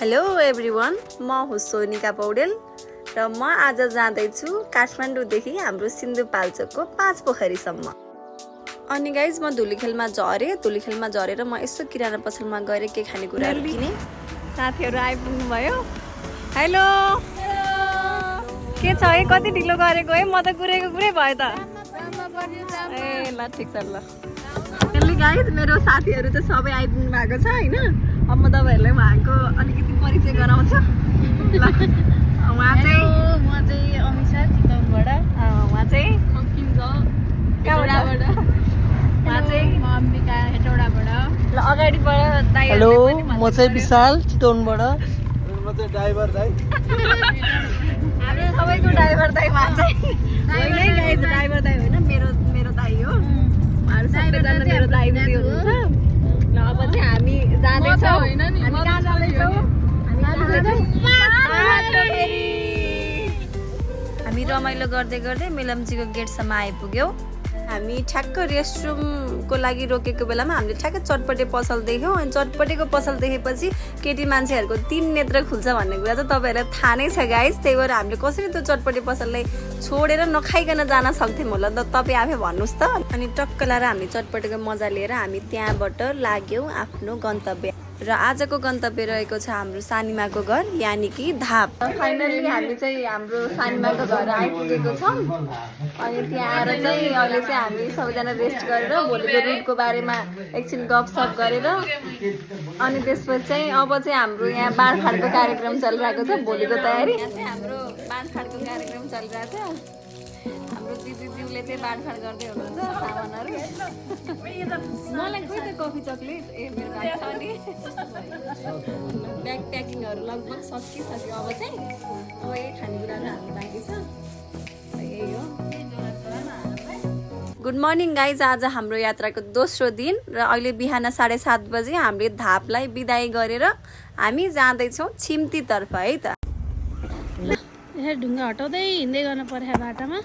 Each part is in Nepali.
हेलो एभ्रिवान, म हो सोनिका पौडेल र म आज जाँदैछु काठमाडौँदेखि हाम्रो सिन्धुपाल्चोकको 5 पोखरीसम्म। अनि गाइज म धुलीखेलमा झरेर म यसो किराना पसलमा गएर के खानेकुराहरू किने। साथीहरू आइपुग्नु भयो। हेलो, के छ है? कति ढिलो गरेको है? म त कुरेको कुरै भयो त। ए ल ठिक छ ल। गाइज मेरो साथीहरू चाहिँ सबै आइपुग्नु भएको छ हैन। अब म तपाईहरुलाई उहाँको अलिकति परिचय गराउँछु। ल उहाँ चाहिँ म चाहिँ अमिषा चितवनबाट। उहाँ चाहिँ कहाँबाट? उहाँ चाहिँ म अम्बिका हेटौडाबाट। ल अगाडिबाट दाइ। हेलो, म चाहिँ विशाल चितवनबाट। म चाहिँ ड्राइभर दाइ। हामी सबैको ड्राइभर दाइ उहाँ चाहिँ। होइन गाइज, ड्राइभर दाइ होइन, मेरो दाइ हो। उहाँहरू सबैजना मेरो दाइ दिदी हुनुहुन्छ। ल अब चाहिँ हामी जाँदैछौँ। हामी कहाँ जाँदैछौँ? हामी रमाइलो गर्दै गर्दै मिलमजीको गेटसम्म आइपुग्यौँ। हामी ठ्याक्क रेस्टरुमको लागि रोकेको बेलामा हामीले ठ्याक्क चटपटे पसल देख्यौँ। अनि चटपटेको पसल देखेपछि केटी मान्छेहरूको 3 नेत्र खुल्छ भन्ने कुरा चाहिँ तपाईँहरूलाई थाहा नै छ गाइस। त्यही भएर हामीले कसरी त्यो चटपटे पसललाई छोडेर नखाइकन जान सक्थ्यौँ होला त तपाईँ आफै भन्नुहोस् त। अनि टक्क लाएर हामी चटपटेको मजा लिएर हामी त्यहाँबाट लाग्यौँ आफ्नो गन्तव्य। र आजको गन्तव्य रहेको छ हाम्रो सानीमाको घर, यानि कि धाप। फाइनल्ली हामी चाहिँ हाम्रो सानीमाको घर आइपुगेको छौँ। अनि त्यहाँ आएर चाहिँ अहिले चाहिँ हामी सबैजना रेस्ट गरेर भोलिको रुटको बारेमा एकछिन गफसफ गरेर अनि त्यसपछि चाहिँ अब चाहिँ हाम्रो यहाँ बाँडफाँडको कार्यक्रम चलिरहेको छ। भोलिको तयारी यहाँ चाहिँ हाम्रो बाँडफाँडको कार्यक्रम चलिरहेको छ। हाम्रो दिदीज्यूले चाहिँ बाँडफाँड गर्दै हुनुहुन्छ सामानहरू। मलाई खोइ त कफी चक्लेट। ए मेरो भाइ छ नि। ब्याग प्याकिङहरू लगभग सकिसक्यो। अब चाहिँ अब यही खानेकुराहरू हाल्नु बाँकी छ। यही हो। गुड मर्निङ गाइज, आज हाम्रो यात्राको दोस्रो दिन र अहिले बिहान 7:30 बजे हामीले धापलाई बिदाई गरेर हामी जाँदैछौँ छिम्तीतर्फ है त। यहाँ ढुङ्गा हटाउँदै हिँड्दै गर्नु पर्यो बाटोमा।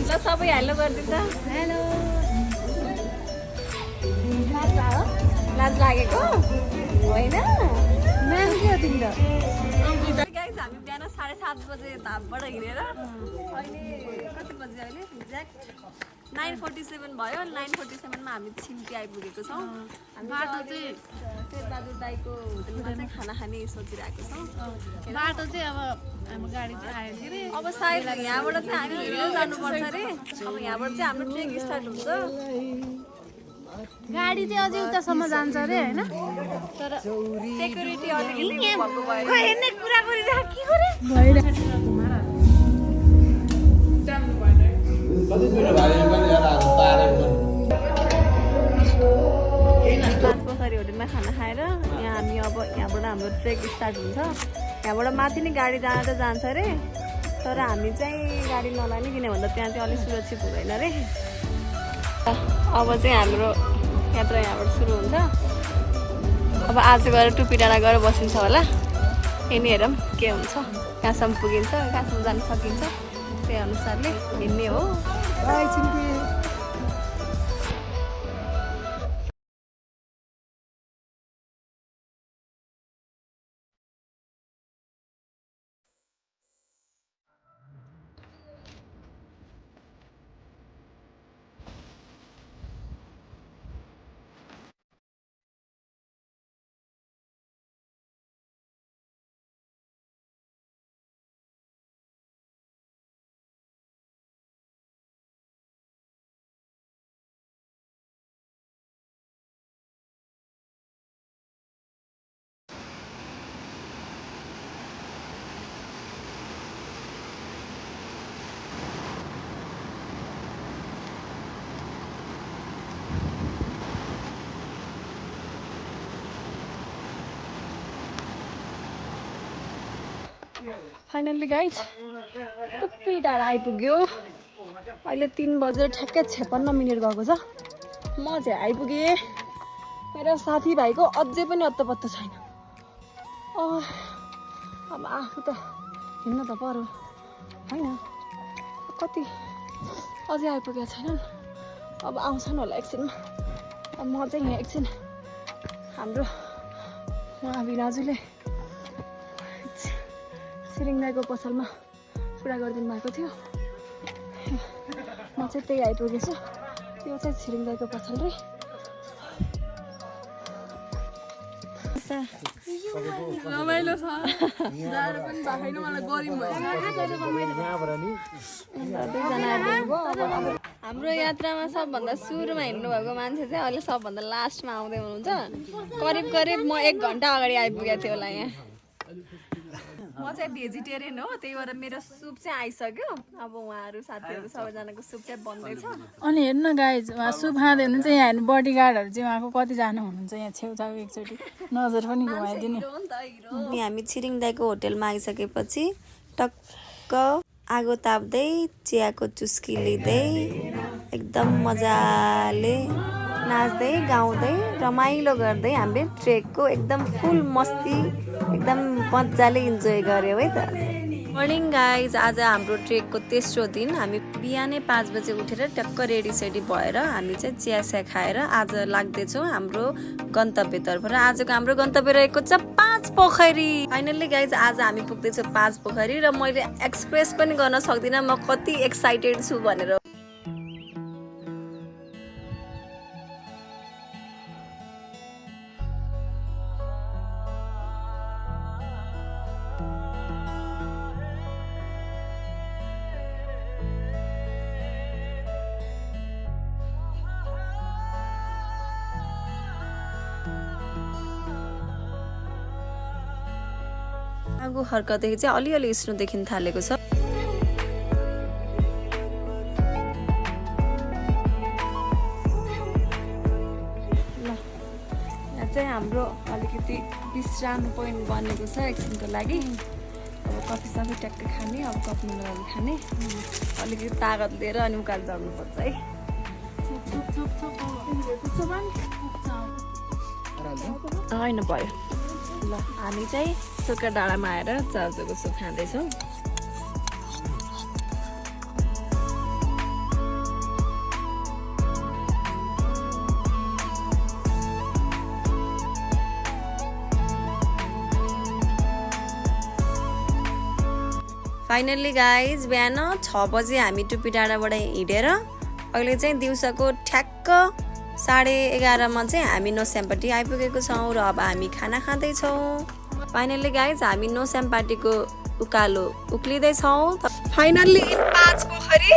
ल सबै हेलो गरिदिन्छ। हेलो, लाज लागेको होइन? गाइज हामी बिहान 7:30 बजे धापबाट हिँडेर अहिले कति बजी अहिले एक्ज्याक्ट 9:47 भयो। 9:47 मा हामी छिम्ती आइपुगेको छौँ। बाटो चाहिँ शेरबहादुर दाईको होटलमा चाहिँ खाना खाने सोचिरहेको छौँ। बाटो चाहिँ अब हाम्रो गाडी चाहिँ आयो के अरे। अब सायद यहाँबाट चाहिँ हामी हिँडेर जानुपर्छ अरे। अब यहाँबाट चाहिँ हाम्रो ट्रेक स्टार्ट हुन्छ। गाडी चाहिँ अझै उतासम्म जान्छ अरे होइन। तर सेक्युरिटी अलिकति भएको भएर हेर्ने कुरा गरिरहेको के गरे पोखरी होटलमा खाना खाएर यहाँ हामी अब यहाँबाट हाम्रो ट्रेक स्टार्ट हुन्छ। यहाँबाट माथि नै गाडी जाँदा जान्छ अरे। तर हामी चाहिँ गाडी नलाने, किन भन्दा त्यहाँ चाहिँ अलिक सुरक्षित हुँदैन अरे। अब चाहिँ हाम्रो यात्रा यहाँबाट सुरु हुन्छ। अब आज गएर टुपी डाँडा गएर बसिन्छ होला। यिनी हेरौँ के हुन्छ, कहाँसम्म पुगिन्छ, कहाँसम्म जान सकिन्छ, त्यही अनुसारले हिँड्ने हो। फाइनल्ली गाइज टुप्पी डाँडा आइपुग्यो। अहिले 3 बजेर ठ्याक्कै 56 मिनट गएको छ। म चाहिँ आइपुगेँ। मेरो साथीभाइको अझै पनि अत्तो पत्तो छैन। अब आफू त हिँड्न त पर्यो होइन कति अझै आइपुगेको छैनन् अब आउँछन् होला एकछिनमा अब म चाहिँ यहाँ एकछिन हाम्रो उहाँ बिराजुले छिरिङदाईको पसलमा पुरा गरिदिनु भएको थियो म चाहिँ त्यही आइपुगेछु यो चाहिँ छिरिङदाईको पसल रे रमाइलो छ जाएर पनि भाइनो मलाई गरिम हाम्रो यात्रामा सबभन्दा सुरुमा हिँड्नु भएको मान्छे चाहिँ अहिले सबभन्दा लास्टमा आउँदै हुनुहुन्छ करिब करिब म 1 घन्टा अगाडि आइपुगेको थिएँ होला यहाँ म चाहिँ भेजिटेरियन हो त्यही भएर मेरो सुप चाहिँ आइसक्यो अब उहाँहरू साथीहरू सबैजनाको सुप चाहिँ बन्दैछ अनि हेर्नु न गाइज उहाँ सुप खाँदै हुनुहुन्छ यहाँ हेर्नु बडीगार्डहरू चाहिँ उहाँको कतिजना हुनुहुन्छ यहाँ छेउछाउ एकचोटि नजर पनि घुमाइदिने अनि हामी छिरिङदाईको होटेलमा आइसकेपछि टक्क आगो ताप्दै चियाको चुस्की लिँदै एकदम मजाले नाच्दै गाउँदै रमाइलो गर्दै हामीले ट्रेकको एकदम फुल मस्ती एकदम मजाले इन्जोय गऱ्यौँ है त मर्निङ गाइज आज हाम्रो ट्रेकको तेस्रो दिन हामी बिहानै 5 बजे उठेर टक्क रेडी भएर हामी चाहिँ चिया खाएर आज लाग्दैछौँ हाम्रो गन्तव्यतर्फ र आजको हाम्रो गन्तव्य रहेको छ 5 पोखरी फाइनल्ली गाइज आज हामी पुग्दैछौँ 5 पोखरी र मैले एक्सप्रेस पनि गर्न सक्दिनँ म कति एक्साइटेड छु भनेर आगो हर्कदेखि चाहिँ अलिअलि स्नो देखिन थालेको छ ल यहाँ चाहिँ हाम्रो अलिकति विश्राम पोइन्ट बनेको छ एकछिनको लागि अब कफी सफी ट्याक्क खाने अब कफी नुडल खाने अलिकति तागत लिएर अनि उकालो झर्नुपर्छ है होइन भयो ल हामी चाहिँ सुक्खा डाँडामा आएर चाउचाउको सुप खाँदैछौँ फाइनल्ली गाइज बिहान 6 बजे हामी टुपी डाँडाबाट हिँडेर अहिले चाहिँ दिउँसोको ठ्याक्क 11:30 चाहिँ हामी नोस्यामपट्टि आइपुगेको छौँ र अब हामी खाना खाँदैछौँ फाइनल्ली गाइज हामी नोस्यामपट्टिको उकालो उक्लिँदैछौँ फाइनल्ली 5 पोखरी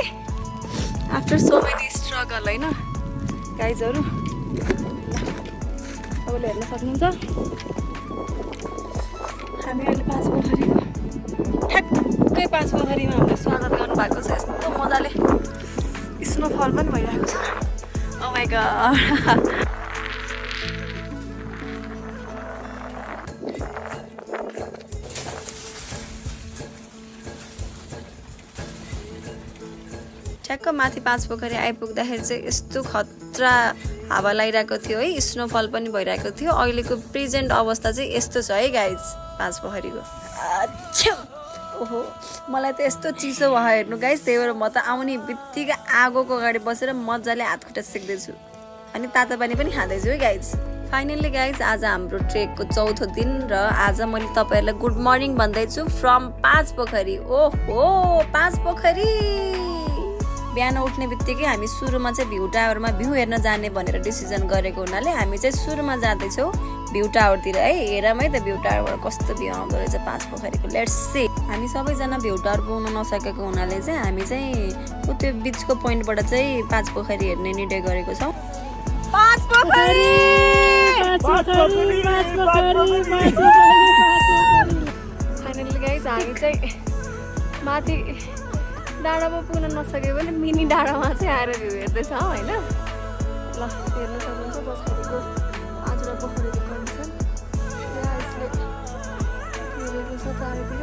आफ्टर सो मेनी स्ट्रगल होइन गाइजहरू तपाईँले हेर्न सक्नुहुन्छ हामी अहिले 5 पोखरीको ठ्याक्कै 5 पोखरीमा हामीलाई स्वागत गर्नुभएको छ यस्तो मजाले स्नोफल पनि भइरहेको छ Oh my god. ठ्याक्क माथि 5 पोखरी आइपुग्दाखेरि चाहिँ यस्तो खतरा हावा लागिरहेको थियो है स्नोफल पनि भइरहेको थियो अहिलेको प्रेजेन्ट अवस्था चाहिँ यस्तो छ है गाइज 5 पोखरीको ओहो मलाई त यस्तो चिसो भयो हेर्नु गाइस त्यही भएर म त आउने बित्तिकै आगोको अगाडि बसेर मजाले हात खुट्टा सेक्दैछु अनि तातो पानी पनि खाँदैछु है गाइस फाइनल्ली गाइस आज हाम्रो ट्रेकको 4थो दिन र आज मैले तपाईँहरूलाई गुड मर्निङ भन्दैछु फ्रम 5 पोखरी ओहो 5 पोखरी बिहान उठ्ने बित्तिकै हामी सुरुमा चाहिँ भ्यू टावरमा भ्यू हेर्न जाने भनेर डिसिजन गरेको हुनाले हामी चाहिँ सुरुमा जाँदैछौँ भ्यू टावरतिर है हेरौँ है त भ्यू टावरबाट कस्तो भ्यू आउँदो रहेछ 5 पोखरीको लेट्स सी हामी सबैजना भ्यू टावर पुग्न नसकेको हुनाले चाहिँ हामी चाहिँ त्यो बिचको पोइन्टबाट चाहिँ 5 पोखरी हेर्ने निर्णय गरेको छौँ 5 पोखरी फाइनल्ली गाइस हामी चाहिँ माथि डाँडामा पुग्न नसके पनि मिनी डाँडामा चाहिँ आएर भ्यू हेर्दैछौँ होइन ल हेर्न सक्नुहुन्छ पछाडिको 5वटा पोखरीको कन्डिसन यसले हेरेको छ चारैतिर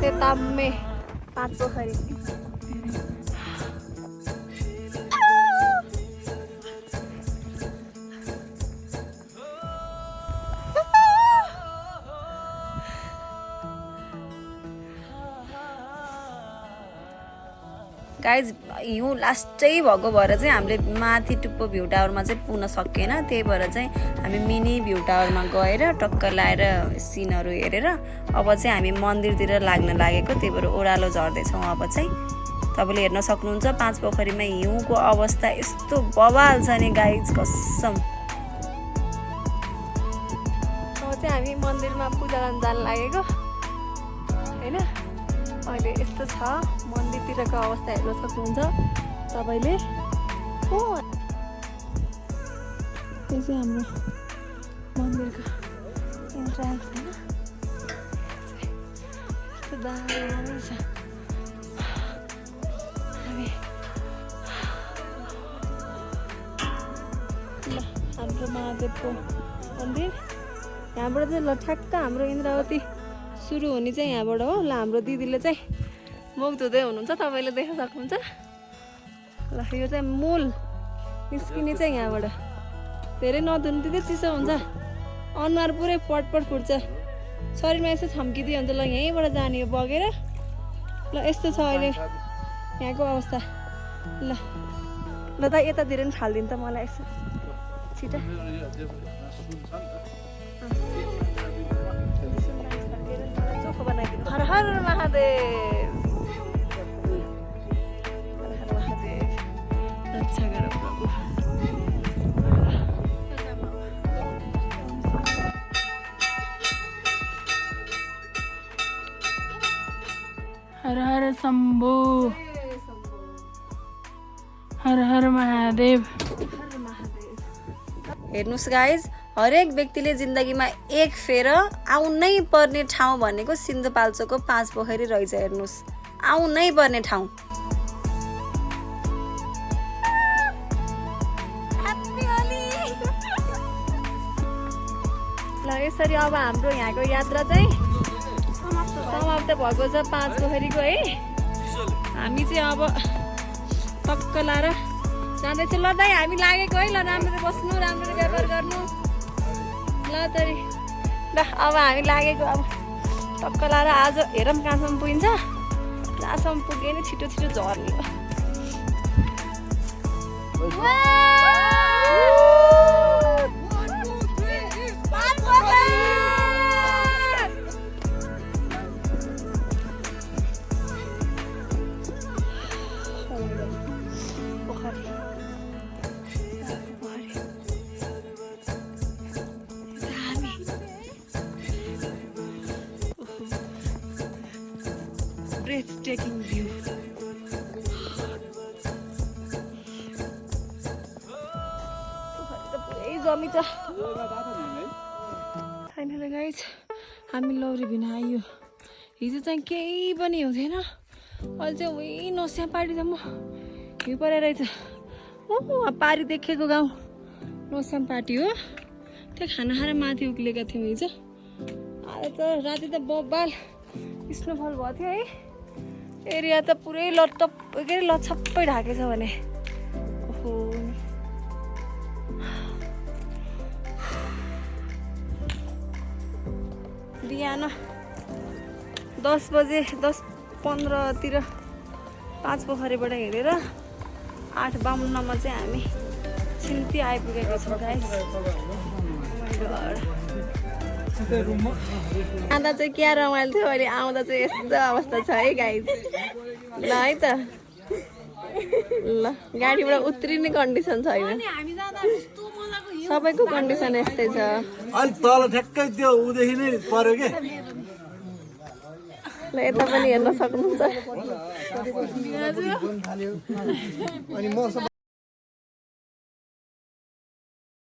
सेताम्मे 5 पोखरी गाइज हिउँ लास्टै भएको भएर चाहिँ हामीले माथि टुप्पो भ्यू टावरमा चाहिँ पुग्न सकेन, त्यही भएर चाहिँ हामी मिनी भ्यू टावरमा गएर टक्क लाएर सिनहरू हेरेर अब चाहिँ हामी मन्दिरतिर लाग्न लागेको, त्यही भएर ओह्रालो झर्दैछौँ। अब चाहिँ तपाईँले हेर्न सक्नुहुन्छ 5 पोखरीमा हिउँको अवस्था यस्तो बवाल छ नि गाइज, कसम। अब चाहिँ हामी मन्दिरमा पूजा गर्न जान लागेको होइन। अहिले यस्तो छ मन्दिरतिरको अवस्था हेर्न सक्नुहुन्छ तपाईँले। यो चाहिँ हाम्रो मन्दिरको इन्ट्रान्स होइन, यस्तो दामी छ। हामी हाम्रो महादेवको मन्दिर यहाँबाट चाहिँ ल ठ्याक्क हाम्रो इन्द्रावती सुरु हुने चाहिँ यहाँबाट हो। ल हाम्रो दिदीले चाहिँ मुख धुँदै हुनुहुन्छ, तपाईँले देख्न सक्नुहुन्छ। ल यो चाहिँ मूल निस्किने चाहिँ यहाँबाट। धेरै नधुनु दिँदै चिसो हुन्छ, अनुहार पुरै पटपट फुट्छ, शरीरमा यसो छम्किँदै हुन्छ। ल यहीँबाट जाने हो बगेर। ल यस्तो छ अहिले यहाँको अवस्था। ल ल त यतातिर पनि फालिदिनु त मलाई यसो छिटो। बनाइदिनु। हर हर महादेव, हर हर महादेव, रक्षा गर प्रभु। हर हर शम्भु, हर हर महादेव। हेर्नुहोस् गाइज, हरेक व्यक्तिले जिन्दगीमा एक फेर आउनै पर्ने ठाउँ भनेको सिन्धुपाल्चोकको 5 पोखरी रहेछ। हेर्नुहोस्, आउनै पर्ने ठाउँ। ल यसरी अब हाम्रो यहाँको यात्रा चाहिँ समाप्त भएको छ 5 पोखरीको है। हामी चाहिँ अब टक्क लाएर जाँदैछ। ल दाइ हामी लागेको है। ल राम्ररी बस्नु, राम्ररी व्यवहार गर्नु। ल तरी ल अब हामी लागेको। अब टक्क लाएर आज हेरौँ कहाँसम्म पुगिन्छ। जहाँसम्म पुग्यो नि छिटो छिटो झर्ने हो। Breathtaking view. पुरै जमी छ। फाइनली गाइज हामी लौरी भिन आइयो। हिजो चाहिँ केही पनि हुँदैन, अहिले चाहिँ उही नस्या पारी त म हिउँ परेर रहेछ। पारी देखेको गाउँ नस्याम पार्टी हो। त्यो खाना खाएर माथि उक्लेका थियौँ हिजो। आज त राति त बब्बाल स्नोफल भएको थियो है। एरिया त पुरै लटप के अरे लछप्पै ढाकेछ भने। ओहो बिहान 10 बजे 10:15 5 पोखरीबाट हिँडेर 8:52 चाहिँ हामी सिन्ती आइपुगेको छौँ गाइस। आउँदा चाहिँ क्या रमाइलो थियो, अहिले आउँदा चाहिँ यस्तो अवस्था छ है गाइस। ल है त, ल गाडीबाट उत्रिने कन्डिसन छैन, सबैको कन्डिसन यस्तै छ। अलि तल ठ्याक्कै त्यो उदेखि नै पर्यो के। ल यता पनि हेर्न सक्नुहुन्छ।